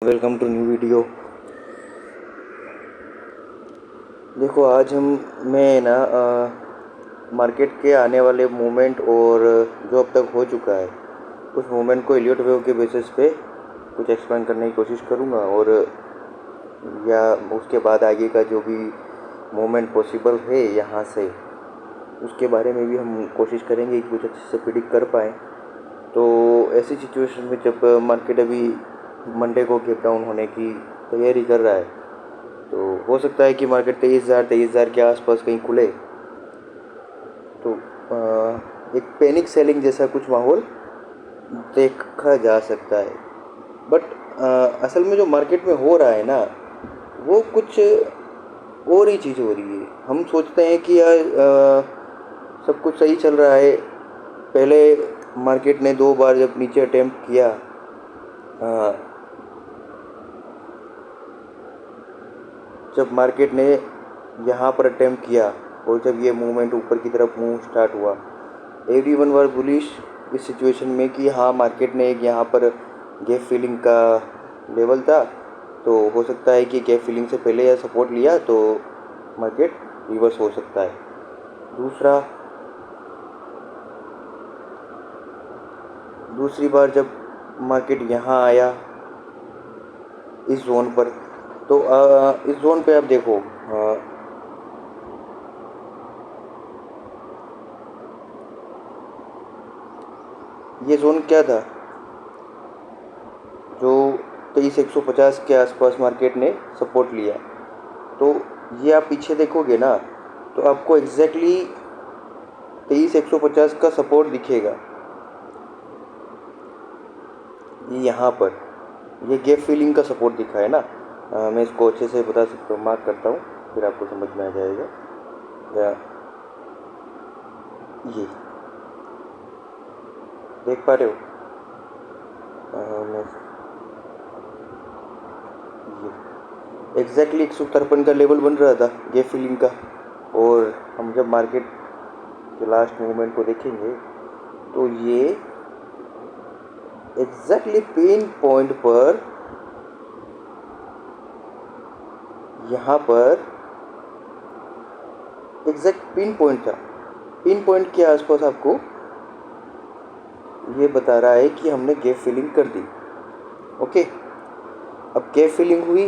Welcome to new video. देखो आज मैं ना मार्केट के आने वाले मूवमेंट और जो अब तक हो चुका है उस मूवमेंट को एलियट वेव के बेसिस पे कुछ एक्सप्लेन करने की कोशिश करूँगा, और या उसके बाद आगे का जो भी मूवमेंट पॉसिबल है यहाँ से उसके बारे में भी हम कोशिश करेंगे कि कुछ अच्छे से प्रिडिक्ट कर पाएँ। तो ऐसी सिचुएशन में जब मार्केट अभी मंडे को गैप डाउन होने की तैयारी कर रहा है, तो हो सकता है कि मार्केट 23,000 के आसपास कहीं खुले। तो एक पैनिक सेलिंग जैसा कुछ माहौल देखा जा सकता है। बट असल में जो मार्केट में हो रहा है ना, वो कुछ और ही चीज़ हो रही है। हम सोचते हैं कि यार सब कुछ सही चल रहा है। पहले मार्केट ने 2 बार जब नीचे अटेम्प्ट किया, जब मार्केट ने यहाँ पर अटेम्प्ट किया और जब ये मूवमेंट ऊपर की तरफ मूव स्टार्ट हुआ, एवरीवन वर बुलिश इस सिचुएशन में कि हाँ मार्केट ने एक यहाँ पर गैप फिलिंग का लेवल था, तो हो सकता है कि गैप फिलिंग से पहले यह सपोर्ट लिया तो मार्केट रिवर्स हो सकता है। दूसरी बार जब मार्केट यहाँ आया इस जोन पर, तो इस जोन पे आप देखो, ये जोन क्या था जो 23,150 के आसपास मार्केट ने सपोर्ट लिया। तो ये आप पीछे देखोगे ना, तो आपको एग्जैक्टली 23,150 का सपोर्ट दिखेगा। ये यहाँ पर ये गैप फिलिंग का सपोर्ट दिखा है ना। मैं इसको अच्छे से बता सकता हूँ, मार्क करता हूँ, फिर आपको समझ में आ जाएगा। ये देख पा रहे हो? मैं ये एग्जैक्टली 153 का लेवल बन रहा था गैप फिलिंग का। और हम जब मार्केट के लास्ट मूवमेंट को देखेंगे तो ये एग्जैक्टली पिन पॉइंट पर, यहाँ पर एग्जैक्ट पिन पॉइंट था। पिन पॉइंट के आसपास आपको ये बता रहा है कि हमने गैप फिलिंग कर दी। ओके, अब गैप फिलिंग हुई।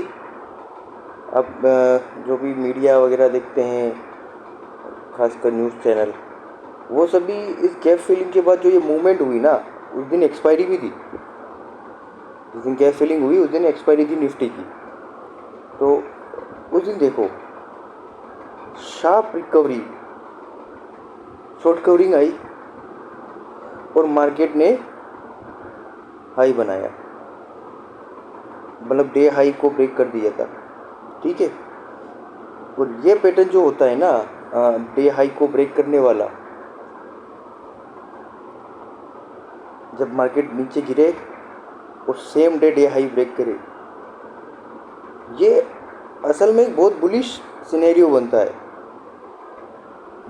अब जो भी मीडिया वगैरह देखते हैं, खासकर न्यूज़ चैनल, वो सभी इस गैप फिलिंग के बाद जो ये मूवमेंट हुई ना, उस दिन एक्सपायरी भी थी। जिस दिन गैप फिलिंग हुई उस दिन एक्सपायरी थी निफ्टी की। तो उस दिन देखो शार्प रिकवरी, शॉर्ट कवरिंग आई और मार्केट ने हाई बनाया, मतलब डे हाई को ब्रेक कर दिया था। ठीक है, और ये पैटर्न जो होता है ना, डे हाई को ब्रेक करने वाला, जब मार्केट नीचे गिरे और सेम डे हाई ब्रेक करे, ये असल में बहुत बुलिश सिनेरियो बनता है।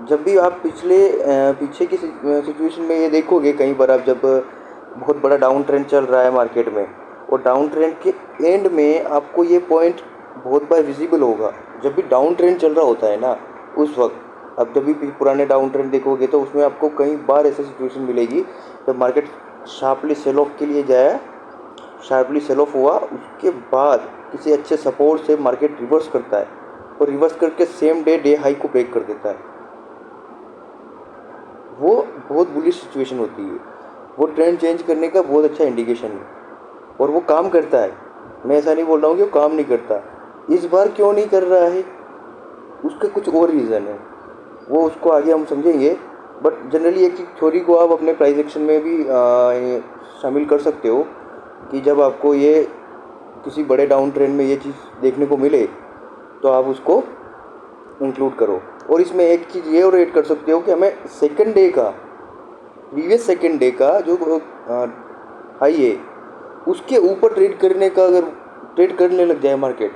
जब भी आप पीछे की सिचुएशन में ये देखोगे, कहीं पर आप जब बहुत बड़ा डाउन ट्रेंड चल रहा है मार्केट में, और डाउन ट्रेंड के एंड में आपको ये पॉइंट बहुत बार विजिबल होगा। जब भी डाउन ट्रेंड चल रहा होता है ना, उस वक्त आप जब भी पुराने डाउन ट्रेंड देखोगे तो उसमें आपको कई बार ऐसी सिचुएशन मिलेगी जब मार्केट शार्पली सेल ऑफ के लिए जाया, शार्पली सेल ऑफ हुआ, उसके बाद किसी अच्छे सपोर्ट से मार्केट रिवर्स करता है और रिवर्स करके सेम डे हाई को ब्रेक कर देता है। वो बहुत बुलिश सिचुएशन होती है। वो ट्रेंड चेंज करने का बहुत अच्छा इंडिकेशन है और वो काम करता है। मैं ऐसा नहीं बोल रहा हूँ कि वो काम नहीं करता। इस बार क्यों नहीं कर रहा है, उसका कुछ और रीज़न है, वो उसको आगे हम समझेंगे। बट जनरली एक थ्योरी को आप अपने प्राइस एक्शन में भी शामिल कर सकते हो कि जब आपको ये किसी बड़े डाउन ट्रेंड में ये चीज़ देखने को मिले तो आप उसको इंक्लूड करो। और इसमें एक चीज़ ये और ऐड कर सकते हो कि हमें प्रीवियस सेकंड डे का जो हाई है उसके ऊपर ट्रेड करने का, अगर ट्रेड करने लग जाए मार्केट,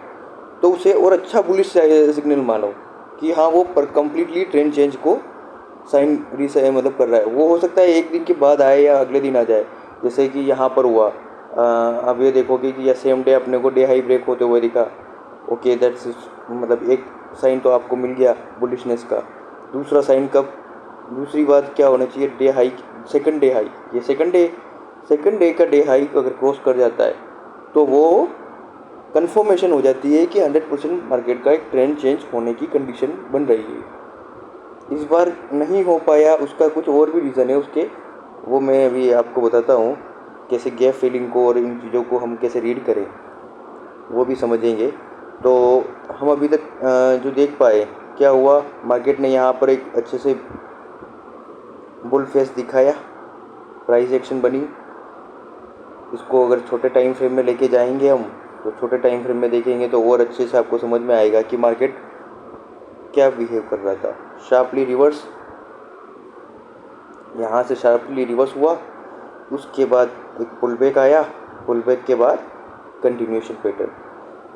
तो उसे और अच्छा बुलिश सिग्नल मानो कि हाँ वो पर कम्प्लीटली ट्रेंड चेंज को मतलब कर रहा है। वो हो सकता है एक दिन के बाद आए या अगले दिन आ जाए, जैसे कि यहाँ पर हुआ। अब ये देखोगे कि या सेम डे अपने को डे हाई ब्रेक होते हुए दिखा। ओके, दैट्स मतलब एक साइन तो आपको मिल गया बुलिशनेस का। दूसरा साइन कब, दूसरी बात क्या होना चाहिए, day high, second day high. ये सेकंड डे का डे हाई अगर क्रॉस कर जाता है तो वो कंफर्मेशन हो जाती है कि 100% मार्केट का एक ट्रेंड चेंज होने की कंडीशन बन रही है। इस बार नहीं हो पाया, उसका कुछ और भी रीज़न है उसके, वो मैं अभी आपको बताता हूँ। कैसे गैप फीलिंग को और इन चीज़ों को हम कैसे रीड करें वो भी समझेंगे। तो हम अभी तक जो देख पाए, क्या हुआ, मार्केट ने यहाँ पर एक अच्छे से बुल फेस दिखाया, प्राइस एक्शन बनी। इसको अगर छोटे टाइम फ्रेम में लेके जाएंगे हम, तो छोटे टाइम फ्रेम में देखेंगे तो और अच्छे से आपको समझ में आएगा कि मार्केट क्या बिहेव कर रहा था। शार्पली रिवर्स, यहाँ से शार्पली रिवर्स हुआ, उसके बाद एक पुल बैक आया, पुल बैक के बाद कंटिन्यूएशन पैटर्न।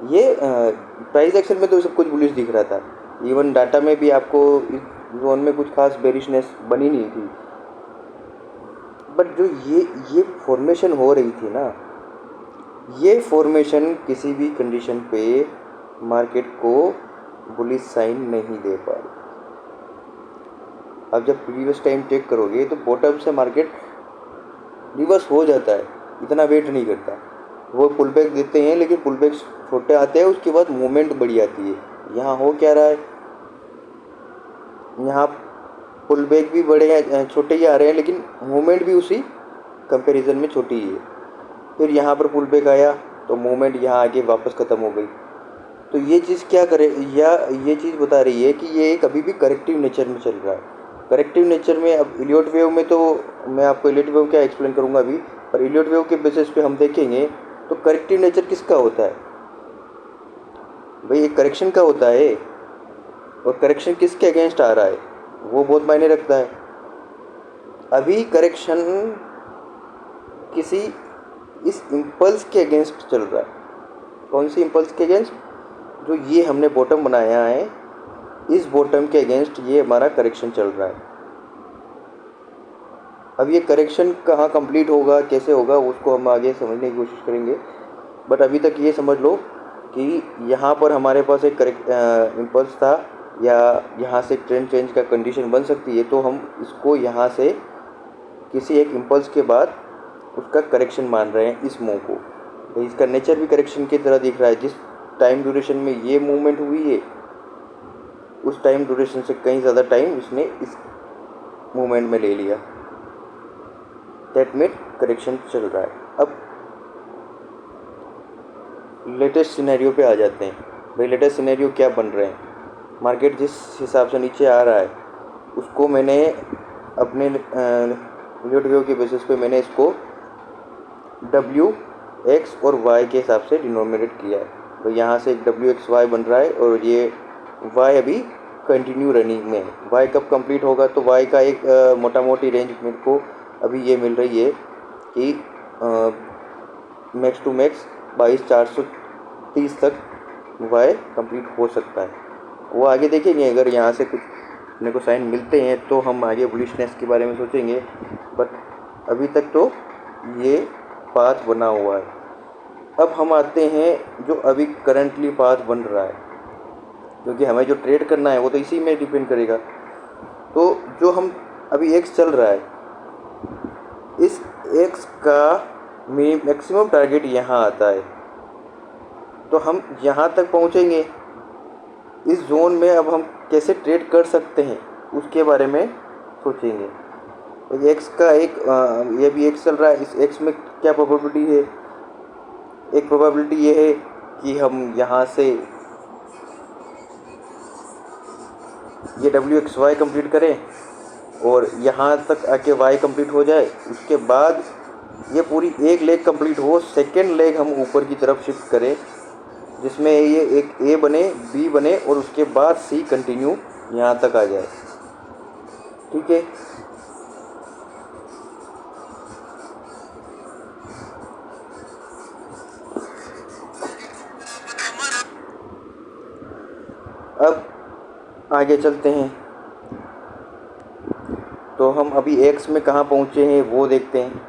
ये प्राइस एक्शन में तो सब कुछ बुलिश दिख रहा था, इवन डाटा में भी आपको इस जोन में कुछ खास बेरिशनेस बनी नहीं थी। बट जो ये फॉर्मेशन हो रही थी ना, ये फॉर्मेशन किसी भी कंडीशन पे मार्केट को बुलिश साइन नहीं दे पा रही। अब जब प्रीवियस टाइम चेक करोगे तो बॉटम से मार्केट रिवर्स हो जाता है, इतना वेट नहीं करता। वो पुल बैक देते हैं लेकिन पुल बैक छोटे आते हैं, उसके बाद मूवमेंट बड़ी आती है। यहाँ हो क्या रहा है, यहाँ पुल बैक भी बड़े हैं, छोटे ही आ रहे हैं, लेकिन मूवमेंट भी उसी कंपैरिजन में छोटी ही है। फिर यहाँ पर पुल बैक आया तो मूवमेंट यहाँ आके वापस ख़त्म हो गई। तो ये चीज़ क्या करे, या ये चीज़ बता रही है कि ये एक अभी भी करेक्टिव नेचर में चल रहा है। करेक्टिव नेचर में, अब इलियट वेव में तो मैं आपको इलियट वेव क्या एक्सप्लेन करूँगा अभी, पर इलियट वेव के बेसिस पे हम देखेंगे तो करेक्टिव नेचर किसका होता है भाई, एक करेक्शन का होता है। और करेक्शन किसके अगेंस्ट आ रहा है वो बहुत मायने रखता है। अभी करेक्शन किसी इस इम्पल्स के अगेंस्ट चल रहा है। कौन सी इम्पल्स के अगेंस्ट, जो ये हमने बॉटम बनाया है, इस बॉटम के अगेंस्ट ये हमारा करेक्शन चल रहा है। अब ये करेक्शन कहाँ कंप्लीट होगा, कैसे होगा, उसको हम आगे समझने की कोशिश करेंगे। बट अभी तक ये समझ लो कि यहाँ पर हमारे पास एक करेक्ट इम्पल्स था, या यहाँ से ट्रेंड चेंज का कंडीशन बन सकती है। तो हम इसको यहाँ से किसी एक इम्पल्स के बाद उसका करेक्शन मान रहे हैं इस मूव को। तो इसका नेचर भी करेक्शन की तरह दिख रहा है। जिस टाइम ड्यूरेशन में ये मूवमेंट हुई है, उस टाइम ड्यूरेशन से कहीं ज़्यादा टाइम इसने इस मूवमेंट में ले लिया। दैट मीन करेक्शन चल रहा है। अब लेटेस्ट सिनेरियो पे आ जाते हैं। भाई लेटेस्ट सिनेरियो क्या बन रहे हैं, मार्केट जिस हिसाब से नीचे आ रहा है उसको मैंने अपने इलियट वेव के बेसिस पे मैंने इसको W, X और Y के हिसाब से डिनोमिनेट किया है। तो यहाँ से एक WXY बन रहा है और ये Y अभी कंटिन्यू रनिंग में है। Y कब कंप्लीट होगा, तो Y का एक मोटा मोटी रेंज मेरे को अभी ये मिल रही है कि मैक्स टू मैक्स 22,430 तक Y कंप्लीट हो सकता है। वो आगे देखेंगे, अगर यहाँ से कुछ अपने को साइन मिलते हैं तो हम आगे बुलिशनेस के बारे में सोचेंगे। बट अभी तक तो ये पाथ बना हुआ है। अब हम आते हैं जो अभी करंटली पाथ बन रहा है, क्योंकि हमें जो ट्रेड करना है वो तो इसी में डिपेंड करेगा। तो जो हम अभी एक्स चल रहा है, इस एक्स का मैक्सिमम टारगेट यहाँ आता है। तो हम यहाँ तक पहुँचेंगे, इस जोन में अब हम कैसे ट्रेड कर सकते हैं उसके बारे में सोचेंगे। एक्स का एक ये भी एक्स चल रहा है, इस एक्स में क्या प्रोबेबिलिटी है, एक प्रोबेबिलिटी ये है कि हम यहाँ से ये WXY कंप्लीट करें और यहाँ तक आके Y कंप्लीट हो जाए। उसके बाद ये पूरी एक लेग कंप्लीट हो, सेकेंड लेग हम ऊपर की तरफ शिफ्ट करें, जिसमें ये एक A बने, B बने और उसके बाद C कंटिन्यू यहाँ तक आ जाए। ठीक है, अब आगे चलते हैं। तो हम अभी एक्स में कहाँ पहुँचे हैं वो देखते हैं।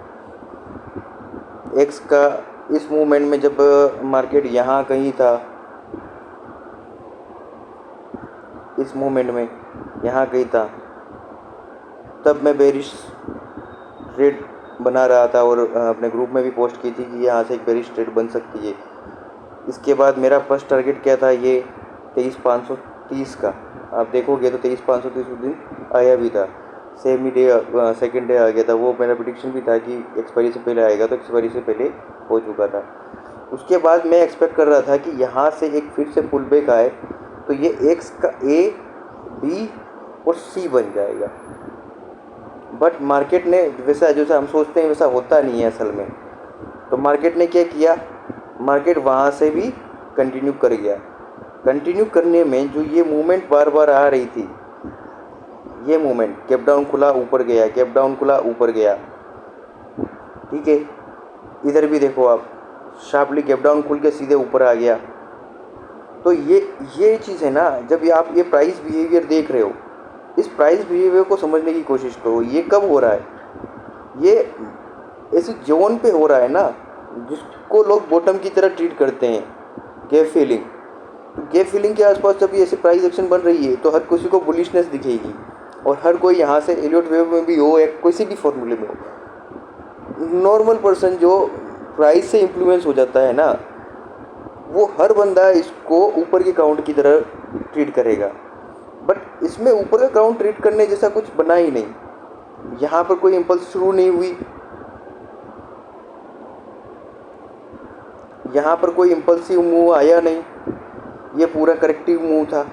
एक्स का इस मूवमेंट में जब मार्केट यहाँ कहीं था, इस मूवमेंट में यहाँ कहीं था, तब मैं बेरिश ट्रेड बना रहा था और अपने ग्रुप में भी पोस्ट की थी कि यहाँ से एक बेरिश ट्रेड बन सकती है। इसके बाद मेरा फर्स्ट टारगेट क्या था, ये 23,530 का। आप देखोगे तो 23,530 उस दिन आया भी था, सेम ही डे सेकेंड डे आ गया था। वो मेरा प्रेडिक्शन भी था कि एक्सपायरी से पहले आएगा, तो एक्सपायरी से पहले हो चुका था। उसके बाद मैं एक्सपेक्ट कर रहा था कि यहाँ से एक फिर से पुल बैक आए तो ये एक्स का ए, बी और सी बन जाएगा। बट मार्केट ने वैसा, जैसा हम सोचते हैं वैसा होता नहीं है असल में। तो मार्केट ने क्या किया, मार्केट वहाँ से भी कंटिन्यू कर गया। कंटिन्यू करने में जो ये मूवमेंट बार बार आ रही थी, ये मूवमेंट गैप डाउन खुला ऊपर गया, गैप डाउन खुला ऊपर गया, ठीक है। इधर भी देखो आप, शार्पली गैप डाउन खुल के सीधे ऊपर आ गया। तो ये चीज़ है ना, जब ये आप ये प्राइस बिहेवियर देख रहे हो, इस प्राइस बिहेवियर को समझने की कोशिश करो। ये कब हो रहा है, ये ऐसे जोन पे हो रहा है ना जिसको लोग बॉटम की तरह ट्रीट करते हैं, गैप फिलिंग। तो गैप फिलिंग के आसपास जब ये ऐसे प्राइस एक्शन बन रही है तो हर किसी को बुलिशनेस दिखेगी, और हर कोई यहाँ से एलियट वेव में भी हो या किसी भी फॉर्मूले में हो, नॉर्मल पर्सन जो प्राइस से इन्फ्लुएंस हो जाता है ना, वो हर बंदा इसको ऊपर के काउंट की तरह ट्रीट करेगा। बट इसमें ऊपर का काउंट ट्रीट करने जैसा कुछ बना ही नहीं। यहाँ पर कोई इम्पल्स शुरू नहीं हुई, यहाँ पर कोई इम्पल्सिव मूव आया नहीं, ये पूरा करेक्टिव मूव था।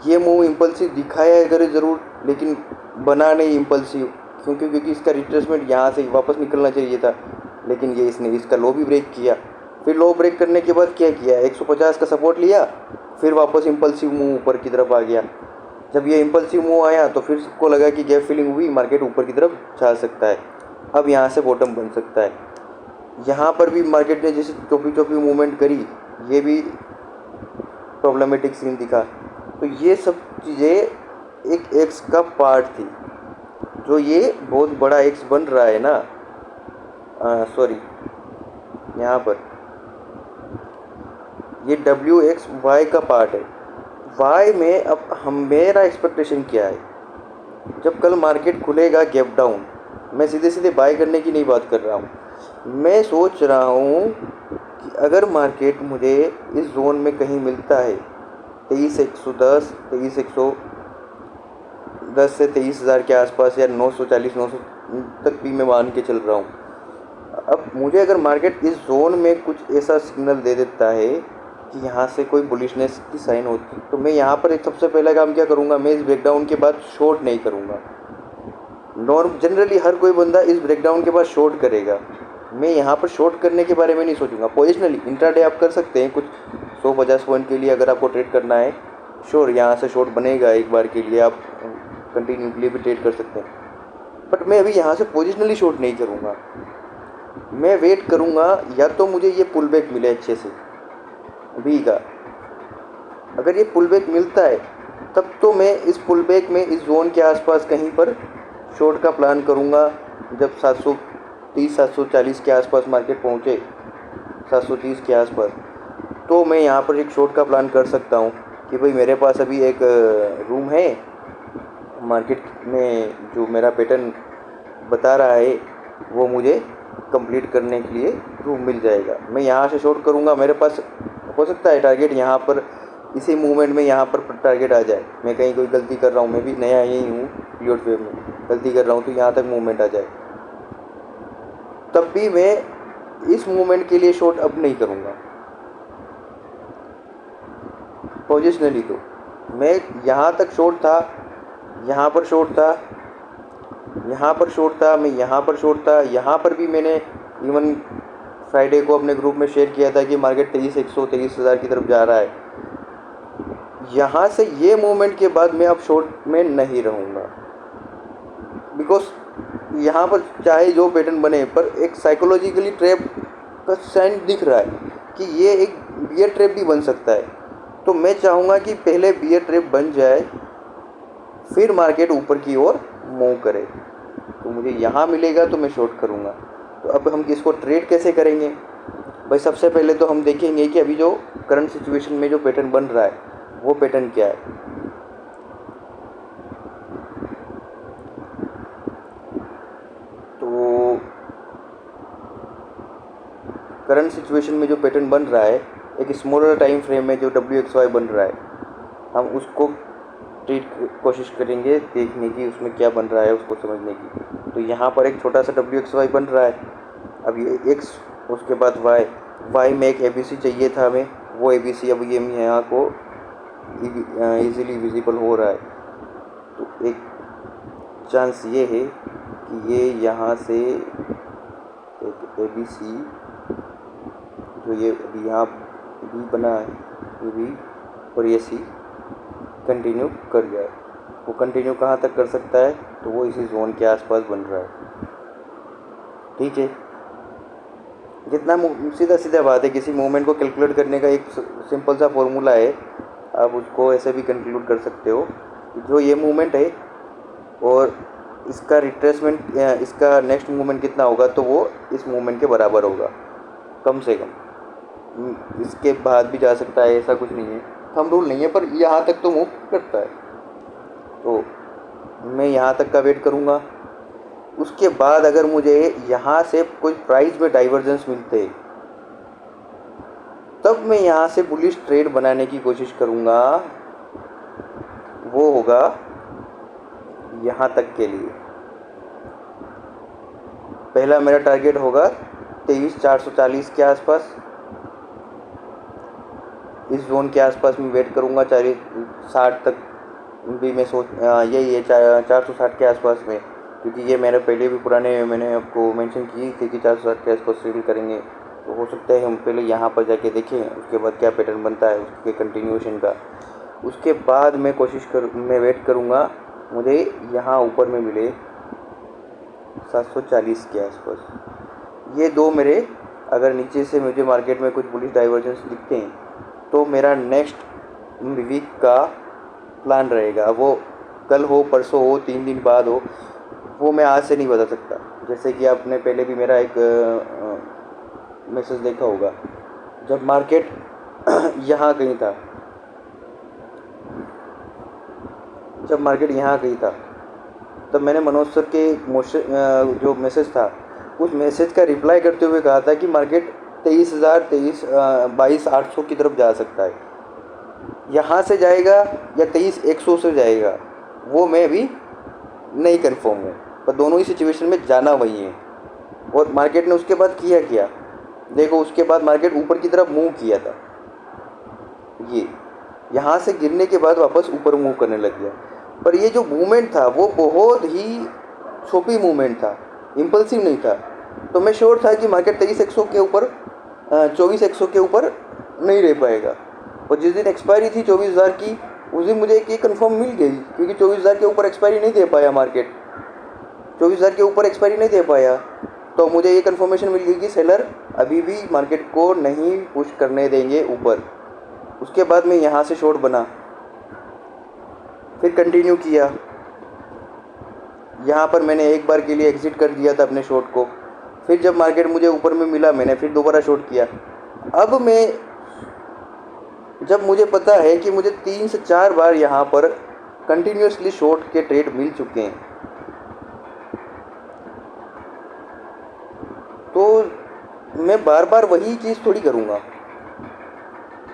ये मूव इम्पल्सिव दिखाया अगर ज़रूर, लेकिन बना नहीं इम्पल्सिव, क्योंकि इसका रिट्रेसमेंट यहाँ से वापस निकलना चाहिए था, लेकिन ये इसने इसका लो भी ब्रेक किया। फिर लो ब्रेक करने के बाद क्या किया, 150 का सपोर्ट लिया, फिर वापस इम्पल्सिव मूव ऊपर की तरफ आ गया। जब ये इम्पल्सिव मूव आया तो फिर सबको लगा कि गैप फिलिंग हुई, मार्केट ऊपर की तरफ जा सकता है, अब यहाँ से बॉटम बन सकता है। यहाँ पर भी मार्केट ने जैसे चोपी मूवमेंट करी, ये भी प्रॉब्लमेटिक सीन दिखा। तो ये सब चीज़ें एक एक्स का पार्ट थी। जो ये बहुत बड़ा एक्स बन रहा है ना, सॉरी यहाँ पर ये डब्ल्यू एक्स वाई का पार्ट है। वाई में अब मेरा एक्सपेक्टेशन क्या है, जब कल मार्केट खुलेगा गैप डाउन, मैं सीधे सीधे बाय करने की नहीं बात कर रहा हूँ, मैं सोच रहा हूँ कि अगर मार्केट मुझे इस जोन में कहीं मिलता है 23,110, 23,110 से 23,000 के आसपास, या 940, 900 तक भी मैं मान के चल रहा हूँ। अब मुझे अगर मार्केट इस जोन में कुछ ऐसा सिग्नल दे देता है कि यहाँ से कोई बुलिशनेस की साइन होती, तो मैं यहाँ पर एक सबसे पहला काम क्या करूँगा, मैं इस ब्रेकडाउन के बाद शॉर्ट नहीं करूँगा। जनरली हर कोई बंदा इस ब्रेकडाउन के बाद शॉर्ट करेगा, मैं यहाँ पर शॉर्ट करने के बारे में नहीं सोचूंगा। पोजिशनली इंट्राडे आप कर सकते हैं, कुछ 150 पॉइंट के लिए अगर आपको ट्रेड करना है, श्योर यहाँ से शॉर्ट बनेगा, एक बार के लिए आप कंटिन्यू के लिए भी ट्रेड कर सकते हैं। बट मैं अभी यहाँ से पोजिशनली शॉर्ट नहीं करूँगा, मैं वेट करूँगा या तो मुझे ये पुल बैक मिले अच्छे से बी का। अगर ये पुल बैक मिलता है तब तो मैं इस पुल बैक में इस जोन के आसपास कहीं पर शॉर्ट का प्लान करूँगा। जब 730, 740 के आसपास मार्केट पहुँचे, 730 के आसपास, तो मैं यहाँ पर एक शॉर्ट का प्लान कर सकता हूँ कि भाई मेरे पास अभी एक रूम है मार्केट में, जो मेरा पैटर्न बता रहा है वो मुझे कंप्लीट करने के लिए रूम मिल जाएगा। मैं यहाँ से शॉर्ट करूँगा, मेरे पास हो सकता है टारगेट यहाँ पर इसी मूवमेंट में यहाँ पर टारगेट आ जाए। मैं कहीं कोई गलती कर रहा हूँ, मैं भी नया यही हूँ पीरियड वेव में, गलती कर रहा हूँ तो यहाँ तक मूवमेंट आ जाए, तब भी मैं इस मूवमेंट के लिए शॉर्ट अब नहीं करूँगा। पोजिशनली तो मैं यहाँ तक शॉर्ट था, यहाँ पर शॉर्ट था, यहाँ पर शॉर्ट था, मैं यहाँ पर शॉर्ट था। यहाँ पर भी मैंने इवन फ्राइडे को अपने ग्रुप में शेयर किया था कि मार्केट 23,100, 23,000 की तरफ जा रहा है। यहाँ से ये मूवमेंट के बाद मैं अब शॉर्ट में नहीं रहूँगा, बिकॉज यहाँ पर चाहे जो पैटर्न बने, पर एक साइकोलॉजिकली ट्रैप का साइन दिख रहा है कि ये एक बियर ट्रैप भी बन सकता है। तो मैं चाहूँगा कि पहले बियर ट्रैप बन जाए, फिर मार्केट ऊपर की ओर मूव करे। तो मुझे यहाँ मिलेगा तो मैं शॉर्ट करूँगा, तो अब हम इसको ट्रेड कैसे करेंगे भाई? सबसे पहले तो हम देखेंगे कि अभी जो करंट सिचुएशन में जो पैटर्न बन रहा है वो पैटर्न क्या है। तो करंट सिचुएशन में जो पैटर्न बन रहा है एक स्मॉलर टाइम फ्रेम में जो WXY बन रहा है, हम उसको कोशिश करेंगे देखने की उसमें क्या बन रहा है, उसको समझने की। तो यहाँ पर एक छोटा सा WXY बन रहा है, अब ये X उसके बाद Y में एक ABC चाहिए था हमें, वो ABC अब ये यहाँ को इजीली विजिबल हो रहा है। तो एक चांस ये है कि ये यहाँ से एक ABC जो ये अभी यहाँ B बना है, ये B और ये C कंटिन्यू कर जाए। वो कंटिन्यू कहाँ तक कर सकता है? तो वो इसी जोन के आसपास बन रहा है। ठीक है, जितना सीधा बात है, किसी मूवमेंट को कैलकुलेट करने का एक सिंपल सा फॉर्मूला है। आप उसको ऐसे भी कंक्लूड कर सकते हो, जो ये मूवमेंट है और इसका रिट्रेसमेंट, इसका नेक्स्ट मूवमेंट कितना होगा, तो वो इस मूवमेंट के बराबर होगा कम से कम। इसके बाद भी जा सकता है, ऐसा कुछ नहीं है, थंब रूल नहीं है, पर यहाँ तक तो मूव करता है। तो मैं यहाँ तक का वेट करूँगा। उसके बाद अगर मुझे यहाँ से कोई प्राइस में डाइवर्जेंस मिलते तब मैं यहाँ से बुलिश ट्रेड बनाने की कोशिश करूँगा। वो होगा यहाँ तक के लिए पहला मेरा टारगेट होगा 23,440 के आसपास। इस जोन के आसपास मैं वेट करूँगा। 60 तक भी मैं यही है 460 के आसपास में, क्योंकि ये मेरे पहले भी मैंने आपको मेंशन की थी कि 460 के आसपास सेल करेंगे। तो हो सकता है हम पहले यहाँ पर जाके देखें, उसके बाद क्या पैटर्न बनता है उसके कंटिन्यूएशन का। उसके बाद मैं मैं वेट करूँगा मुझे यहाँ ऊपर में मिले 740 के आसपास। ये दो मेरे, अगर नीचे से मुझे मार्केट में कुछ बुलिश डाइवर्जेंस दिखते हैं तो मेरा नेक्स्ट वीक का प्लान रहेगा। वो कल हो, परसों हो, 3 दिन बाद हो, वो मैं आज से नहीं बता सकता। जैसे कि आपने पहले भी मेरा एक मैसेज देखा होगा, जब मार्केट यहाँ कहीं था, जब मार्केट यहाँ गई था, तब मैंने मनोज सर के जो मैसेज था उस मैसेज का रिप्लाई करते हुए कहा था कि मार्केट 22,800 की तरफ जा सकता है। यहाँ से जाएगा या 23,100 से जाएगा वो मैं अभी नहीं कंफर्म हूँ, पर दोनों ही सिचुएशन में जाना वही है। और मार्केट ने उसके बाद किया देखो, उसके बाद मार्केट ऊपर की तरफ मूव किया था। ये यहाँ से गिरने के बाद वापस ऊपर मूव करने लग गया। पर ये जो मूवमेंट था वो बहुत ही छोटी मूवमेंट था, इम्पल्सिव नहीं था। तो मैं श्योर था कि मार्केट 23,100 के ऊपर 24,100 के ऊपर नहीं रह पाएगा। और जिस दिन एक्सपायरी थी 24,000 की, उस दिन मुझे एक कंफर्म मिल गई, क्योंकि 24,000 के ऊपर एक्सपायरी नहीं दे पाया मार्केट, 24,000 के ऊपर एक्सपायरी नहीं दे पाया। तो मुझे ये कंफर्मेशन मिल गई कि सेलर अभी भी मार्केट को नहीं पुश करने देंगे ऊपर। उसके बाद मैं यहाँ से शॉर्ट बना, फिर कंटिन्यू किया। यहाँ पर मैंने एक बार के लिए एग्ज़िट कर दिया था अपने शॉर्ट को। फिर जब मार्केट मुझे ऊपर में मिला, मैंने फिर दोबारा शॉर्ट किया। अब जब मुझे पता है कि मुझे 3 से 4 बार यहाँ पर कंटिन्यूसली शॉर्ट के ट्रेड मिल चुके हैं, तो मैं बार बार वही चीज़ थोड़ी करूँगा।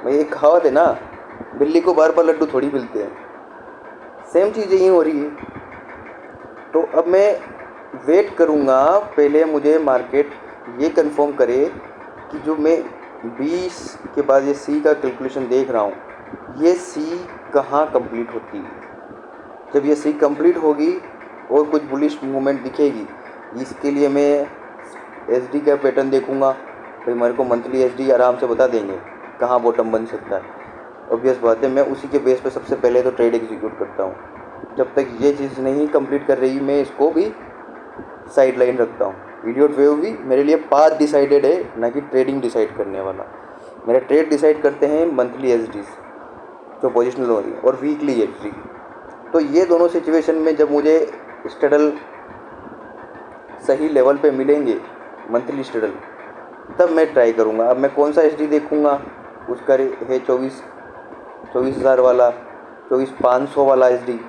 मैं एक कहावत है ना, बिल्ली को बार बार लड्डू थोड़ी मिलते हैं, सेम चीज़ यही हो रही है। तो अब मैं वेट करूँगा, पहले मुझे मार्केट ये कंफर्म करे कि जो मैं 20 के बाद ये सी का कैलकुलेशन देख रहा हूँ, ये सी कहाँ कंप्लीट होती है। जब ये सी कंप्लीट होगी और कुछ बुलिश मूवमेंट दिखेगी, इसके लिए मैं एसडी का पैटर्न देखूँगा। भाई मेरे को मंथली एसडी आराम से बता देंगे कहाँ बॉटम बन सकता है। ऑब्वियस बात है, मैं उसी के बेस पे सबसे पहले तो ट्रेड एग्जीक्यूट करता हूँ। जब तक ये चीज़ नहीं कंप्लीट कर रही, मैं इसको भी साइड लाइन रखता हूँ। इडियट वेव भी मेरे लिए पाथ डिसाइडेड है, ना कि ट्रेडिंग डिसाइड करने वाला। मेरा ट्रेड डिसाइड करते हैं मंथली एसडीज जो पोजिशनल हो रही है, और वीकली एसडी। तो ये दोनों सिचुएशन में जब मुझे स्टेडल सही लेवल पे मिलेंगे मंथली स्टेडल, तब मैं ट्राई करूँगा। अब मैं कौन सा एच डी देखूँगा, उसका है 24,000 वाला, 24,500 वाला एच डी।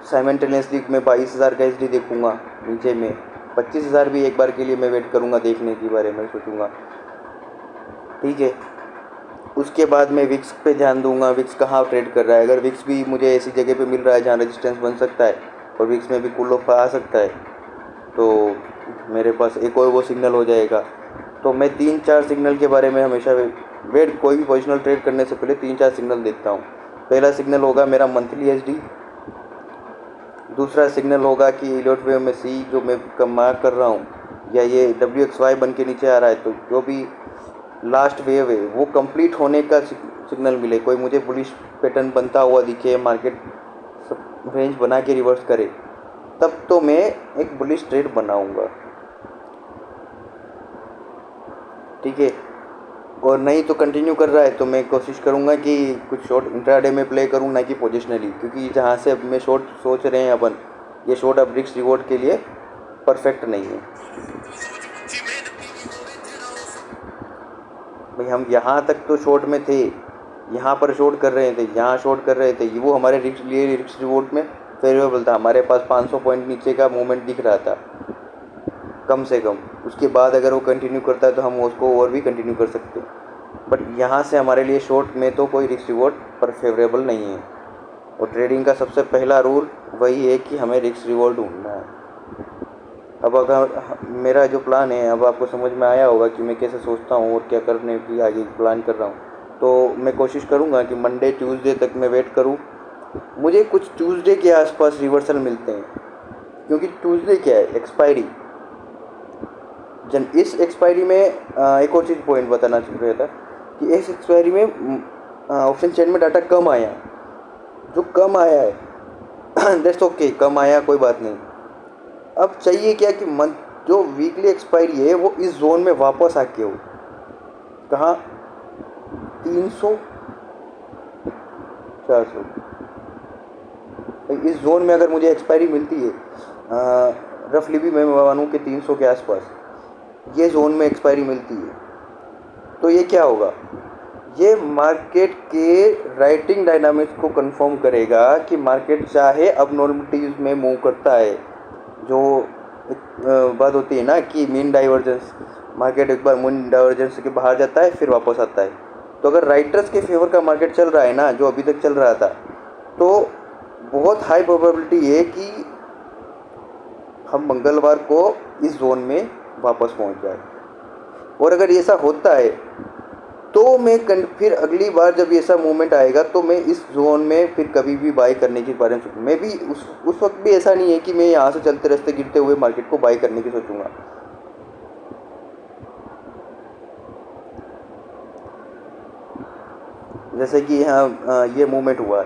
साइमल्टेनियसली मैं 22,000 का एच डी देखूँगा। नीचे में 25,000 भी एक बार के लिए मैं वेट करूँगा, देखने के बारे में सोचूँगा, ठीक है। उसके बाद मैं विक्स पे ध्यान दूंगा, विक्स कहाँ ट्रेड कर रहा है। अगर विक्स भी मुझे ऐसी जगह पे मिल रहा है जहाँ रेजिस्टेंस बन सकता है और विक्स में भी कूल ऑफ आ सकता है, तो मेरे पास एक और वो सिग्नल हो जाएगा। तो मैं 3-4 सिग्नल के बारे में हमेशा वेट, कोई भी पोजिशनल ट्रेड करने से पहले 3-4 सिग्नल देखता हूँ। पहला सिग्नल होगा मेरा मंथली एच डी, दूसरा सिग्नल होगा कि इलियट वेव में सी जो मैं मार्क कर रहा हूँ, या ये WXY बन के नीचे आ रहा है, तो जो भी लास्ट वेव है वो कंप्लीट होने का सिग्नल मिले, कोई मुझे बुलिश पैटर्न बनता हुआ दिखे, मार्केट रेंज बना के रिवर्स करे, तब तो मैं एक बुलिश ट्रेड बनाऊंगा, ठीक है। और नहीं तो कंटिन्यू कर रहा है तो मैं कोशिश करूंगा कि कुछ शॉर्ट इंट्राडे में प्ले करूं, ना कि पोजिशनली, क्योंकि जहां से अब मैं शॉर्ट सोच रहे हैं अपन, ये शॉर्ट अब रिस्क रिवॉर्ड के लिए परफेक्ट नहीं है भाई। हम यहाँ तक तो शॉर्ट में थे, यहाँ पर शॉर्ट कर रहे थे, यहाँ शॉर्ट कर रहे थे, वो हमारे रिस्क रिवॉर्ड में फेवरेबल था। हमारे पास 500 पॉइंट नीचे का मूवमेंट दिख रहा था कम से कम। उसके बाद अगर वो कंटिन्यू करता है तो हम उसको और भी कंटिन्यू कर सकते हैं, बट यहाँ से हमारे लिए शॉर्ट में तो कोई रिस्क रिवॉर्ड पर फेवरेबल नहीं है। और ट्रेडिंग का सबसे पहला रूल वही है कि हमें रिस्क रिवॉर्ड ढूंढना है। अब अगर मेरा जो प्लान है, अब आपको समझ में आया होगा कि मैं कैसे सोचता हूँ और क्या करने की आगे प्लान कर रहा हूँ। तो मैं कोशिश करूँगा कि मंडे ट्यूसडे तक मैं वेट करूँ। मुझे कुछ ट्यूसडे के आसपास रिवर्सल मिलते हैं, क्योंकि ट्यूसडे क्या है, एक्सपायरी। इस एक्सपायरी में एक और चीज़ पॉइंट बताना चाह रहा था कि इस एक्सपायरी में ऑप्शन चेन में डाटा कम आया, जो कम आया है दैट्स ओके, कम आया कोई बात नहीं। अब चाहिए क्या कि मंथ जो वीकली एक्सपायरी है वो इस जोन में वापस आके हो, कहाँ 300 400, इस जोन में अगर मुझे एक्सपायरी मिलती है, रफली भी मैं मानूँ कि 300 के आसपास ये जोन में एक्सपायरी मिलती है, तो ये क्या होगा, ये मार्केट के राइटिंग डायनामिक्स को कंफर्म करेगा कि मार्केट चाहे अब नॉर्मलिटीज में मूव करता है। जो बात होती है ना कि मीन डाइवर्जेंस, मार्केट एक बार मीन डाइवर्जेंस के बाहर जाता है फिर वापस आता है। तो अगर राइटर्स के फेवर का मार्केट चल रहा है ना, जो अभी तक चल रहा था, तो बहुत हाई प्रोबेबिलिटी है कि हम मंगलवार को इस जोन में वापस पहुंच जाए। और अगर ऐसा होता है तो मैं फिर अगली बार जब ऐसा मूवमेंट आएगा तो मैं इस जोन में फिर कभी भी बाई करने के बारे में सोचूँ। मैं भी उस वक्त भी ऐसा नहीं है कि मैं यहाँ से चलते रास्ते गिरते हुए मार्केट को बाई करने की सोचूंगा। जैसे कि यहाँ ये मूवमेंट हुआ,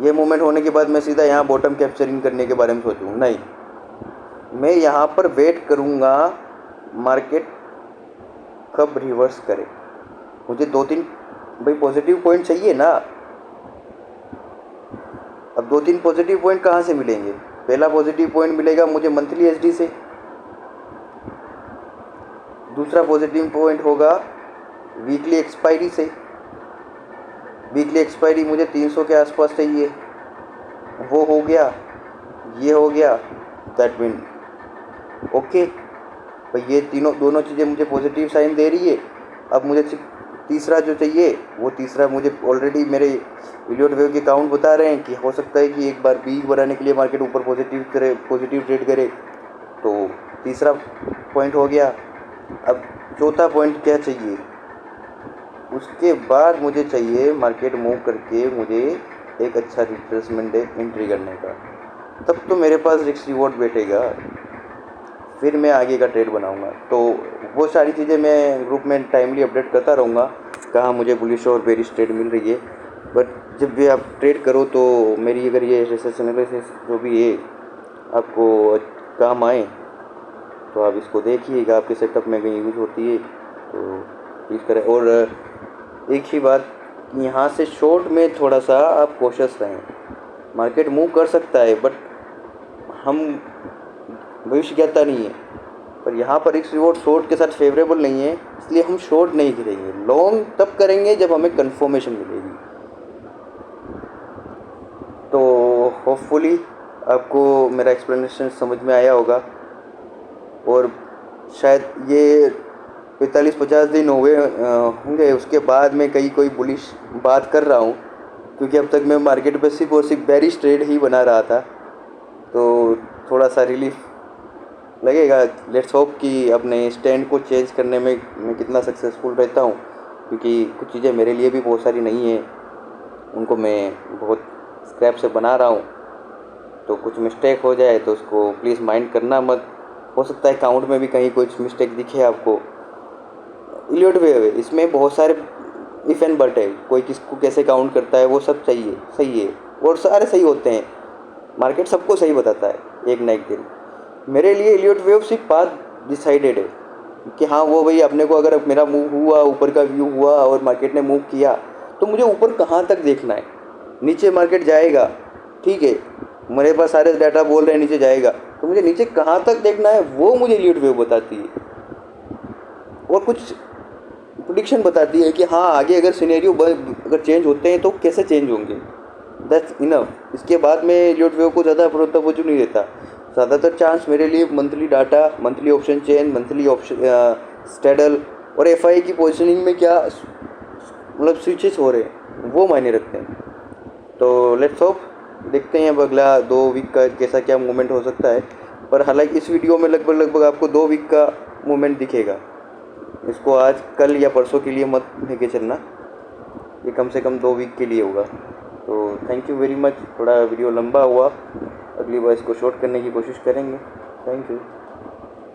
ये मूवमेंट होने के बाद मैं सीधा यहाँ बॉटम कैप्चरिंग करने के बारे में सोचूँ, नहीं, मैं यहाँ पर वेट करूँगा मार्केट कब रिवर्स करे। मुझे 2-3 भाई पॉजिटिव पॉइंट चाहिए ना। अब 2-3 पॉजिटिव पॉइंट कहाँ से मिलेंगे। पहला पॉजिटिव पॉइंट मिलेगा मुझे मंथली एचडी से, दूसरा पॉजिटिव पॉइंट होगा वीकली एक्सपायरी से। वीकली एक्सपायरी मुझे 300 के आसपास चाहिए, वो हो गया, ये हो गया, दैट मीन ओके भाई, ये दोनों चीज़ें मुझे पॉजिटिव साइन दे रही है। अब मुझे तीसरा जो चाहिए, वो तीसरा मुझे ऑलरेडी मेरे इलियट वेव के काउंट बता रहे हैं कि हो सकता है कि एक बार पीक बनाने के लिए मार्केट ऊपर पॉजिटिव ट्रेड करे, तो तीसरा पॉइंट हो गया। अब चौथा पॉइंट क्या चाहिए, उसके बाद मुझे चाहिए मार्केट मूव करके मुझे एक अच्छा रिट्रेसमेंट एंट्री करने का, तब तो मेरे पास रिस्क रिवॉर्ड बैठेगा, फिर मैं आगे का ट्रेड बनाऊंगा। तो वो सारी चीज़ें मैं ग्रुप में टाइमली अपडेट करता रहूँगा, कहाँ मुझे बुलिश और बेरिश ट्रेड मिल रही है। बट जब भी आप ट्रेड करो तो मेरी अगर ये रिसर्च एनालिसिस जो भी है आपको काम आए तो आप इसको देखिएगा, आपके सेटअप में कहीं यूज़ होती है तो यूज़ करें। और एक ही बात, यहाँ से शॉर्ट में थोड़ा सा आप कोशिश रहें। मार्केट मूव कर सकता है बट हम भविष्य ज्ञाता नहीं है, पर यहाँ पर रिस्क रिवॉर्ड शॉर्ट के साथ फेवरेबल नहीं है, इसलिए हम शॉर्ट नहीं करेंगे। लॉन्ग तब करेंगे जब हमें कंफर्मेशन मिलेगी। तो होपफुली आपको मेरा एक्सप्लेनेशन समझ में आया होगा, और शायद ये 45-50 दिन हो गए होंगे उसके बाद मैं कहीं कोई बुलिश बात कर रहा हूँ, क्योंकि अब तक मैं मार्केट पे सिर्फ और सिर्फ बेरिश ट्रेड ही बना रहा था। तो थोड़ा सा रिलीफ लगेगा। लेट्स होप कि अपने स्टैंड को चेंज करने में मैं कितना सक्सेसफुल रहता हूँ, क्योंकि कुछ चीज़ें मेरे लिए भी बहुत सारी नहीं हैं, उनको मैं बहुत स्क्रैप से बना रहा हूँ। तो कुछ मिस्टेक हो जाए तो उसको प्लीज़ माइंड करना मत। हो सकता है काउंट में भी कहीं कुछ मिस्टेक दिखे आपको। इलियट वेव है, इसमें बहुत सारे इफ़ एंड बट है, कोई किसको कैसे काउंट करता है वो सब चाहिए सही है, और सारे सही होते हैं। मार्केट सबको सही बताता है एक ना एक दिन। मेरे लिए इलियट वेव सिर्फ पाथ डिसाइडेड है कि हाँ वो भाई अपने को, अगर मेरा मूव हुआ, ऊपर का व्यू हुआ और मार्केट ने मूव किया, तो मुझे ऊपर कहाँ तक देखना है। नीचे मार्केट जाएगा, ठीक है, मेरे पास सारे डाटा बोल रहे हैं नीचे जाएगा, तो मुझे नीचे कहाँ तक देखना है वो मुझे इलियट वेव बताती है। और कुछ प्रिडिक्शन बताती है कि हाँ आगे अगर सिनेरियो अगर चेंज होते हैं तो कैसे चेंज होंगे। That's enough. इसके बाद मैं इलियट वेव को ज़्यादा तवज्जो नहीं देता। ज़्यादातर चांस मेरे लिए monthly data, monthly option chain, monthly option स्टेडल और एफआई की पोजीशनिंग में क्या मतलब स्विचेस हो रहे हैं वो मायने रखते हैं। तो लेट्स होप, देखते हैं अब अगला 2 वीक का कैसा क्या मूवमेंट हो सकता है। पर हालांकि इस वीडियो में लगभग आपको 2 वीक का मूवमेंट दिखेगा। इसको आज कल या परसों के लिए मत लेके चलना, ये कम से कम 2 वीक के लिए होगा। तो थैंक यू वेरी मच। थोड़ा वीडियो लंबा हुआ, अगली बार इसको शॉर्ट करने की कोशिश करेंगे। Thank you.